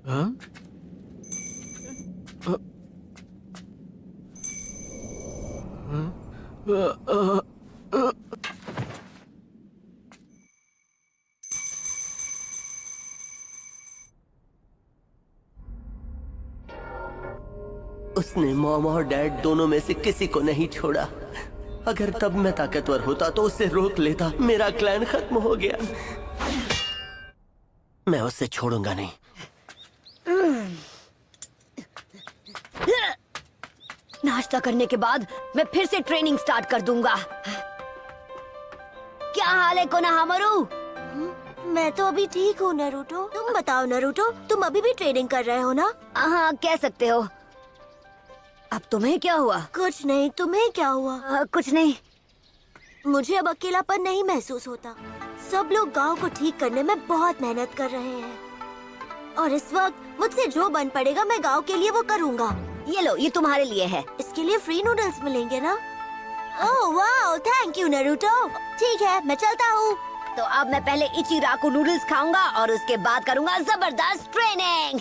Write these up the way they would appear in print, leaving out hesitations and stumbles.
हाँ? उसने मॉम और डैड दोनों में से किसी को नहीं छोड़ा। अगर तब मैं ताकतवर होता तो उसे रोक लेता। मेरा क्लैन खत्म हो गया। मैं उसे छोड़ूंगा नहीं। नाश्ता करने के बाद मैं फिर से ट्रेनिंग स्टार्ट कर दूंगा। क्या हाल है कोनोहामारू? मैं तो अभी ठीक हूँ नारुतो। तुम बताओ नारुतो, तुम अभी भी ट्रेनिंग कर रहे हो ना? हाँ, कह सकते हो। अब तुम्हें क्या हुआ? कुछ नहीं, तुम्हें क्या हुआ? कुछ नहीं। मुझे अब अकेलापन नहीं महसूस होता। सब लोग गांव को ठीक करने में बहुत मेहनत कर रहे हैं और इस वक्त मुझसे जो बन पड़ेगा मैं गांव के लिए वो करूँगा। ये लो, ये तुम्हारे लिए है। इसके लिए फ्री नूडल्स मिलेंगे ना? ओह वाह, थैंक यू नारुतो। ठीक है, मैं चलता हूँ। तो अब मैं पहले इचिराकू नूडल्स खाऊंगा और उसके बाद करूंगा जबरदस्त ट्रेनिंग।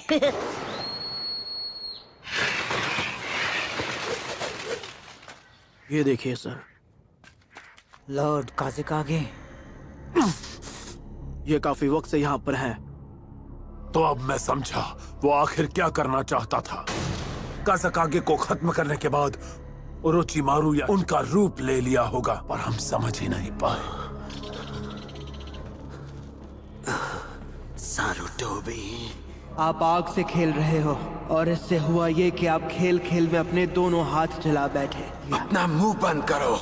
ये देखिए सर, लॉर्ड काज़ेकागे। ये काफी वक्त से यहाँ पर है। तो अब मैं समझा वो आखिर क्या करना चाहता था। काज़ेकागे को खत्म करने के बाद ओरोचिमारू या उनका रूप ले लिया होगा, पर हम समझ ही नहीं पाए। सारुटोबी, आप आग से खेल रहे हो और इससे हुआ ये कि आप खेल खेल में अपने दोनों हाथ जला बैठे। अपना मुंह बंद करो।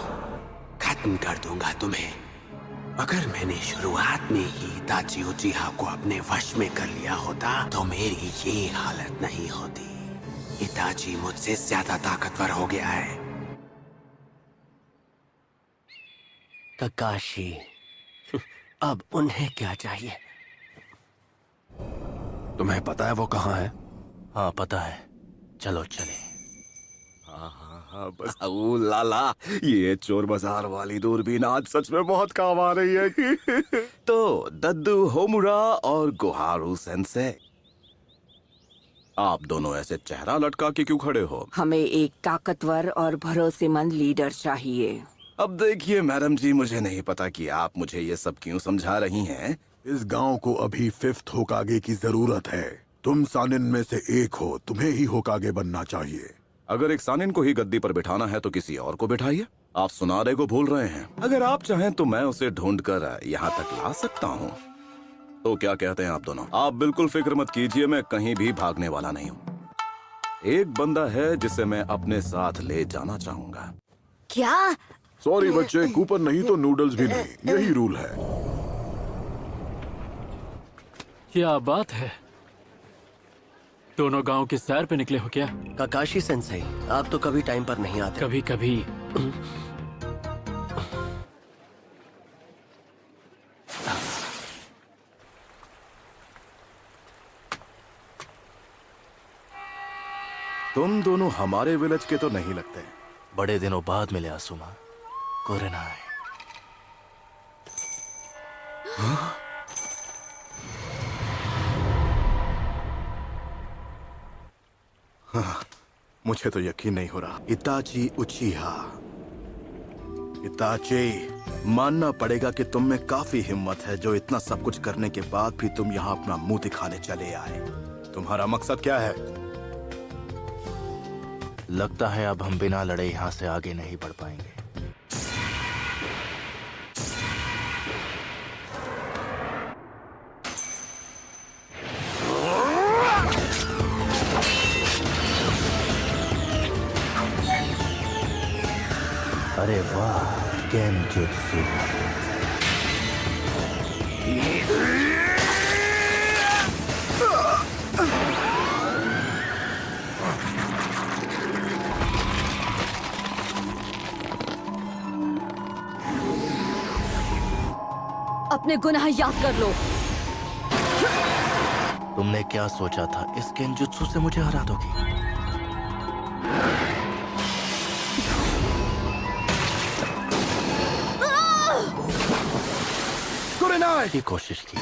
खत्म कर दूंगा तुम्हें। अगर मैंने शुरुआत में ही इताची उचिहा को अपने वश में कर लिया होता तो मेरी ये हालत नहीं होती। इताची मुझसे ज्यादा ताकतवर हो गया है। ककाशी, अब उन्हें क्या चाहिए? तुम्हें पता है वो कहाँ है? हाँ पता है, चलो चले। हाँ बस। ओ लाला, ये चोर बाजार वाली दूरबीन आज सच में बहुत काम आ रही है। तो दद्दू होमुरा और गोहारू सेंसे, आप दोनों ऐसे चेहरा लटका के क्यों खड़े हो? हमें एक ताकतवर और भरोसेमंद लीडर चाहिए। अब देखिए मैडम जी, मुझे नहीं पता कि आप मुझे ये सब क्यों समझा रही हैं। इस गांव को अभी 5th होकागे की जरूरत है। तुम सानिन में से एक हो, तुम्हें ही होकागे बनना चाहिए। अगर एक सानिन को ही गद्दी पर बिठाना है तो किसी और को बिठाइए। आप सुनारे को भूल रहे हैं। अगर आप चाहें तो मैं उसे ढूंढकर यहाँ तक ला सकता हूँ। तो क्या कहते हैं आप दोनों? आप बिल्कुल फिक्र मत कीजिए, मैं कहीं भी भागने वाला नहीं हूँ। एक बंदा है जिसे मैं अपने साथ ले जाना चाहूंगा। क्या? सॉरी बच्चे, कूपन नहीं तो नूडल्स भी नहीं, यही रूल है। क्या बात है, दोनों गांव की सैर पे निकले हो क्या? ककाशी सेंसेई, आप तो कभी टाइम पर नहीं आते। कभी कभी। तुम दोनों हमारे विलेज के तो नहीं लगते। बड़े दिनों बाद मिले आसुमा। कोरेनाई। मुझे तो यकीन नहीं हो रहा। इताची उचिहा, इताची, मानना पड़ेगा कि तुम में काफी हिम्मत है जो इतना सब कुछ करने के बाद भी तुम यहाँ अपना मुंह दिखाने चले आए। तुम्हारा मकसद क्या है? लगता है अब हम बिना लड़े यहाँ से आगे नहीं बढ़ पाएंगे। अरे वाह, गेनजुत्सु। अपने गुनाह याद कर लो। तुमने क्या सोचा था, इस गेनजुत्सु से मुझे हरा दोगी? की कोशिश की,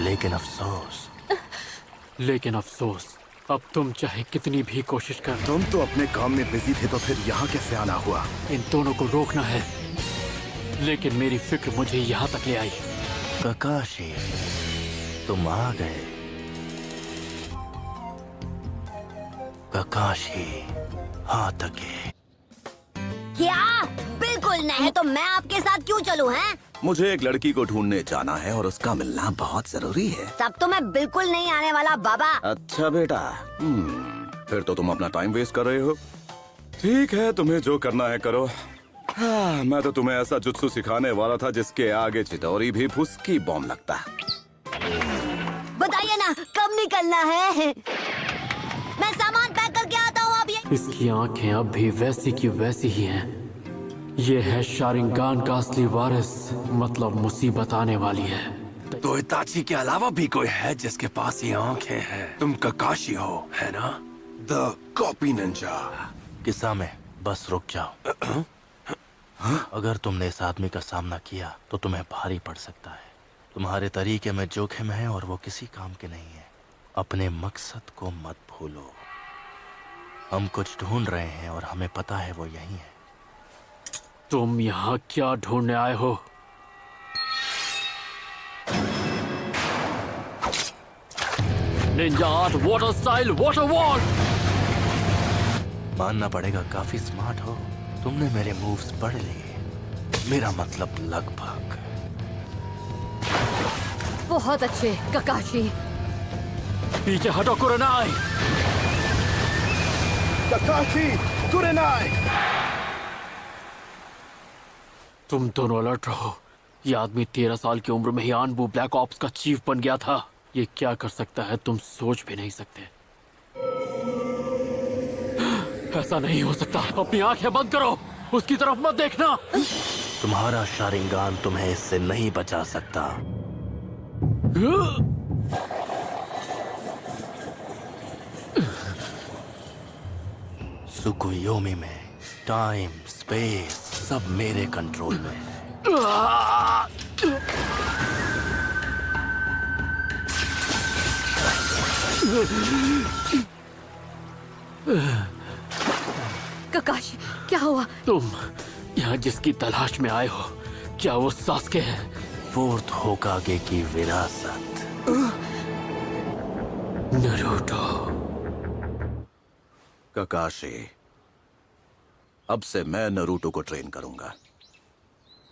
लेकिन अफसोस लेकिन अफसोस, अब तुम चाहे कितनी भी कोशिश कर, तुम तो अपने काम में बिजी थे, तो फिर यहाँ कैसे आना हुआ? इन दोनों को रोकना है, लेकिन मेरी फिक्र मुझे यहाँ तक ले आई। ककाशी, तुम आ गए। ककाशी, हाँ तके। क्या? बिल्कुल नहीं। तो मैं आपके साथ क्यों चलूं, हैं? मुझे एक लड़की को ढूंढने जाना है और उसका मिलना बहुत जरूरी है। तब तो मैं बिल्कुल नहीं आने वाला बाबा। अच्छा बेटा, फिर तो तुम अपना टाइम वेस्ट कर रहे हो। ठीक है, तुम्हें जो करना है करो। हाँ, मैं तो तुम्हें ऐसा जुत्सु सिखाने वाला था जिसके आगे चितौरी भी फुसकी बॉम्ब लगता। बताइए ना, कब निकलना है? मैं सामान पैक करके आता हूँ। अब इसकी आंखें अब भी वैसी की वैसी ही हैं। ये है शारिंगान का असली वारिस, मतलब मुसीबत आने वाली है। तो इताची के अलावा भी कोई है जिसके पास ये आंखें हैं? तुम ककाशी हो, है ना? The copy Ninja. किस्सा में बस रुक जाओ। अगर तुमने इस आदमी का सामना किया तो तुम्हें भारी पड़ सकता है। तुम्हारे तरीके में जोखिम है और वो किसी काम के नहीं है। अपने मकसद को मत भूलो। हम कुछ ढूंढ रहे हैं और हमें पता है वो यही है। तुम यहाँ क्या ढूंढने आए हो? Ninja art water style water wall. मानना पड़ेगा, काफी स्मार्ट हो। तुमने मेरे मूव्स पढ़ लिए। मेरा मतलब लगभग। बहुत अच्छे ककाशी। पीछे हटो कुरनाई। ककाशी, कुरनाई। तुम दोनों अलर्ट रहो। ये आदमी 13 साल की उम्र में ही आनबू ब्लैक ऑप्स का चीफ बन गया था। ये क्या कर सकता है तुम सोच भी नहीं सकते। ऐसा नहीं हो सकता। अपनी आंखें बंद करो, उसकी तरफ मत देखना। तुम्हारा शारिंगान तुम्हें इससे नहीं बचा सकता। सुकुयोमी में टाइम स्पेस सब मेरे कंट्रोल में है। ककाशी, क्या हुआ? तुम यहाँ जिसकी तलाश में आए हो, क्या वो सास्के है? फोर्थ होकागे की विरासत। नरूटो। ककाशी, अब से मैं नरूटो को ट्रेन करूंगा।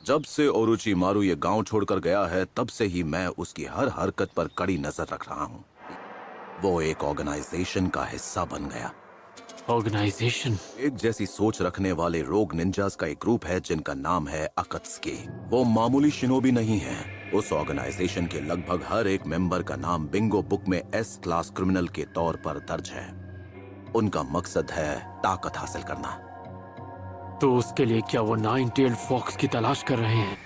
जब से ओरोचिमारू ये गांव छोड़कर गया है, तब से ही मैं उसकी हर हरकत पर कड़ी नजर रख रहा हूं। वो एक ऑर्गेनाइजेशन का हिस्सा बन गया। ऑर्गेनाइजेशन? एक जैसी सोच रखने वाले रोग निंजास का एक ग्रुप है जिनका नाम है अकत्सुकी। वो मामूली शिनोबी नहीं है। उस ऑर्गेनाइजेशन के लगभग हर एक मेंबर का नाम बिंगो बुक में एस क्लास क्रिमिनल के तौर पर दर्ज है। उनका मकसद है ताकत हासिल करना। तो उसके लिए क्या वो 9-tailed फॉक्स की तलाश कर रहे हैं?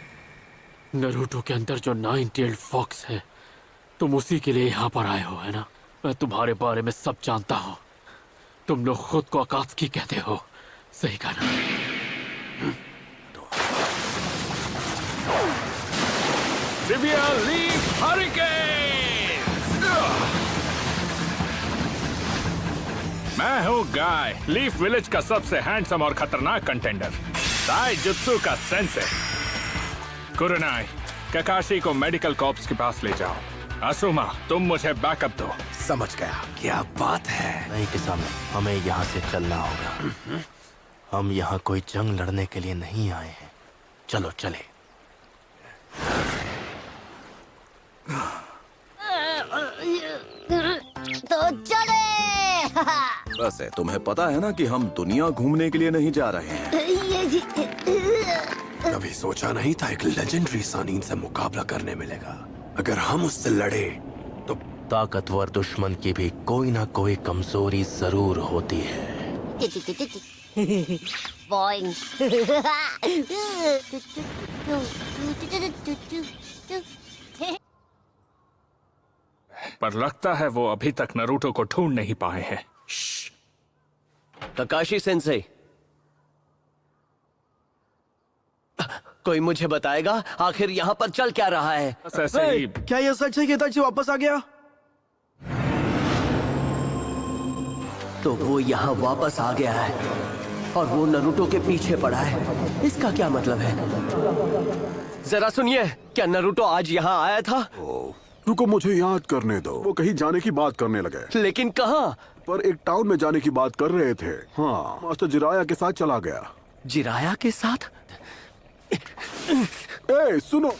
नरूटो के अंदर जो 9-tailed फॉक्स है, तुम उसी के लिए यहाँ पर आए हो, है ना? मैं तुम्हारे बारे में सब जानता हूँ। तुम लोग खुद को अकात्सुकी कहते हो, सही कहा ना? Severe leaf hurricane. मैं हूँ गाय, लीफ विलेज का सबसे हैंडसम और खतरनाक कंटेंडर, ताइजुत्सु का सेंसे। कुरनाई, ककाशी को मेडिकल कॉर्प्स के पास ले जाओ। असुमा, तुम मुझे बैकअप दो। समझ गया। क्या बात है? नहीं किसान, हमें यहाँ से चलना होगा। हम यहाँ कोई जंग लड़ने के लिए नहीं आए हैं। चलो चले। तो चले। वैसे तुम्हें पता है ना कि हम दुनिया घूमने के लिए नहीं जा रहे हैं। कभी सोचा नहीं था एक लेजेंडरी सानीन से मुकाबला करने मिलेगा। अगर हम उससे लड़े तो ताकतवर दुश्मन की भी कोई ना कोई कमजोरी जरूर होती है। बॉइंग। पर लगता है वो अभी तक नरूटो को ढूंढ नहीं पाए हैं। ककाशी सेंसे, कोई मुझे बताएगा आखिर यहाँ पर चल क्या रहा है? ऐसे ही क्या ये सच है कि इताची वापस आ गया? तो वो यहाँ वापस आ गया है और वो नरूटो के पीछे पड़ा है। इसका क्या मतलब है? जरा सुनिए, क्या नरूटो आज यहाँ आया था? रुको, मुझे याद करने दो। वो कहीं जाने की बात करने लगे। लेकिन कहाँ? पर एक टाउन में जाने की बात कर रहे थे। हाँ, मास्टर जिराया के साथ चला गया। जिराया के साथ? ए, सुनो।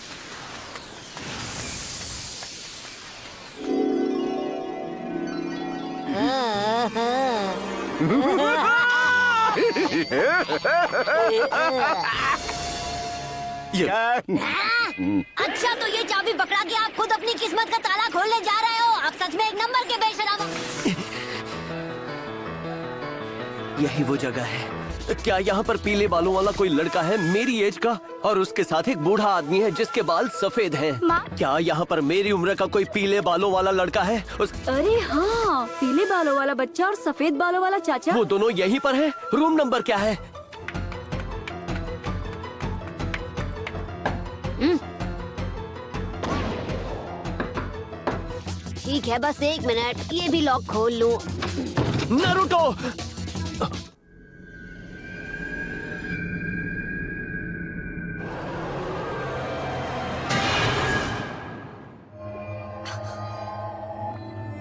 अच्छा, तो ये चाबी पकड़ा के आप खुद अपनी किस्मत का ताला खोलने जा रहे हो? आप सच में एक नंबर के बेशरम। यही वो जगह है। क्या यहाँ पर पीले बालों वाला कोई लड़का है मेरी एज का, और उसके साथ एक बूढ़ा आदमी है जिसके बाल सफेद हैं? क्या यहाँ पर मेरी उम्र का कोई पीले बालों वाला लड़का है? अरे हाँ, पीले बालों वाला बच्चा और सफेद बालों वाला चाचा। वो दोनों यहीं पर हैं। रूम नंबर क्या है? ठीक है, बस 1 मिनट, ये भी लॉक खोल लूं। नारुतो!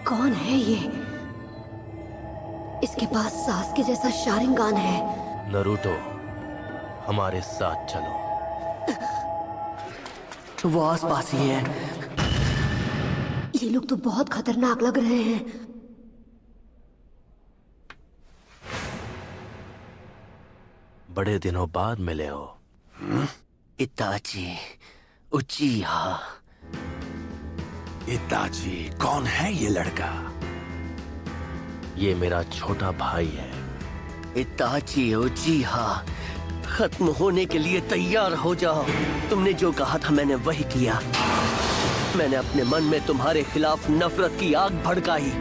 कौन है ये? इसके पास सास के जैसा शारिंगान है। नरूटो, हमारे साथ चलो। वो आसपास ही है। ये लोग तो बहुत खतरनाक लग रहे हैं। बड़े दिनों बाद मिले हो। इताची, उचिहा। इताची, कौन है ये लड़का? ये मेरा छोटा भाई है। इताची उचिहा, खत्म होने के लिए तैयार हो जाओ। तुमने जो कहा था मैंने वही किया। मैंने अपने मन में तुम्हारे खिलाफ नफरत की आग भड़काई।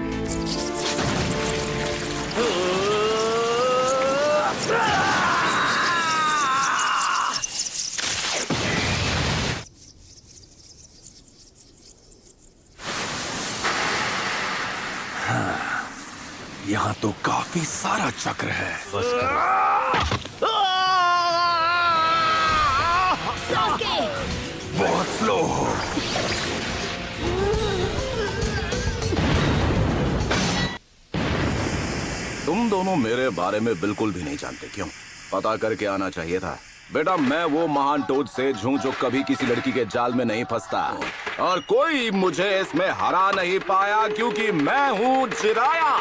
यहाँ तो काफी सारा चक्र है। बस करो। बहुत स्लो हो। तुम दोनों मेरे बारे में बिल्कुल भी नहीं जानते। क्यों? पता करके आना चाहिए था। बेटा, मैं वो महान टोड सेज हूँ जो कभी किसी लड़की के जाल में नहीं फंसता, और कोई मुझे इसमें हरा नहीं पाया क्योंकि मैं हूँ जिराया।